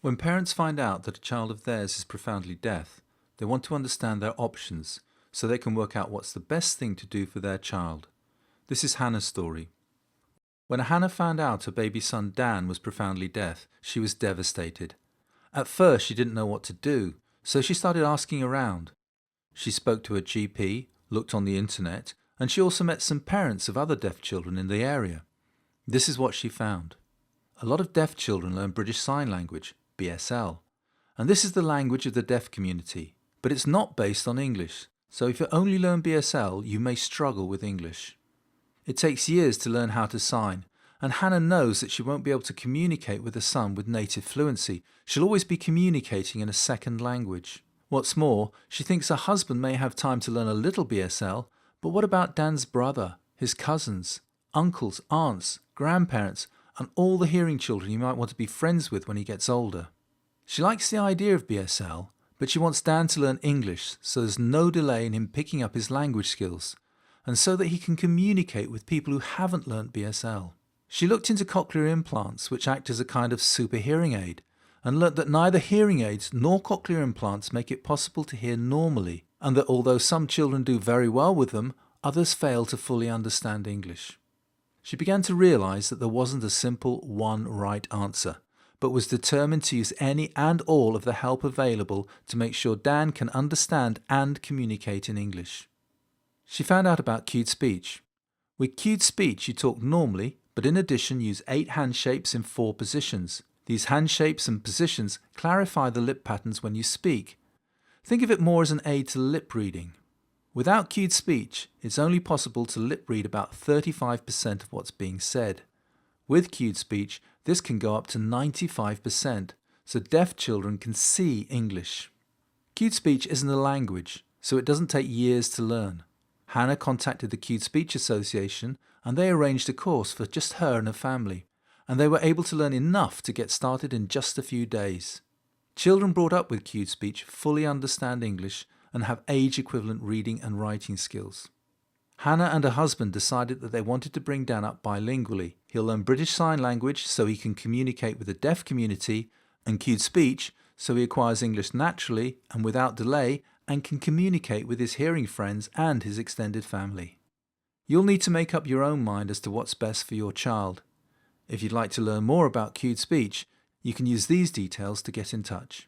When parents find out that a child of theirs is profoundly deaf, they want to understand their options so they can work out what's the best thing to do for their child. This is Hannah's story. When Hannah found out her baby son Dan was profoundly deaf, she was devastated. At first she didn't know what to do, so she started asking around. She spoke to her GP, looked on the internet, and she also met some parents of other deaf children in the area. This is what she found. A lot of deaf children learn British Sign Language, BSL, and this is the language of the deaf community, but it's not based on English, so if you only learn BSL, you may struggle with English. It takes years to learn how to sign, and Hannah knows that she won't be able to communicate with her son with native fluency. She'll always be communicating in a second language. What's more, she thinks her husband may have time to learn a little BSL, but what about Dan's brother, his cousins, uncles, aunts, grandparents, and all the hearing children he might want to be friends with when he gets older? She likes the idea of BSL, but she wants Dan to learn English so there's no delay in him picking up his language skills, and so that he can communicate with people who haven't learnt BSL. She looked into cochlear implants, which act as a kind of super hearing aid, and learnt that neither hearing aids nor cochlear implants make it possible to hear normally, and that although some children do very well with them, others fail to fully understand English. She began to realise that there wasn't a simple one right answer, but was determined to use any and all of the help available to make sure Dan can understand and communicate in English. She found out about cued speech. With cued speech you talk normally, but in addition use 8 hand shapes in 4 positions. These hand shapes and positions clarify the lip patterns when you speak. Think of it more as an aid to lip reading. Without cued speech, it's only possible to lip read about 35% of what's being said. With cued speech, this can go up to 95%, so deaf children can see English. Cued speech isn't a language, so it doesn't take years to learn. Hannah contacted the Cued Speech Association and they arranged a course for just her and her family, and they were able to learn enough to get started in just a few days. Children brought up with cued speech fully understand English and have age-equivalent reading and writing skills. Hannah and her husband decided that they wanted to bring Dan up bilingually. He'll learn British Sign Language so he can communicate with the deaf community, and cued speech so he acquires English naturally and without delay and can communicate with his hearing friends and his extended family. You'll need to make up your own mind as to what's best for your child. If you'd like to learn more about cued speech, you can use these details to get in touch.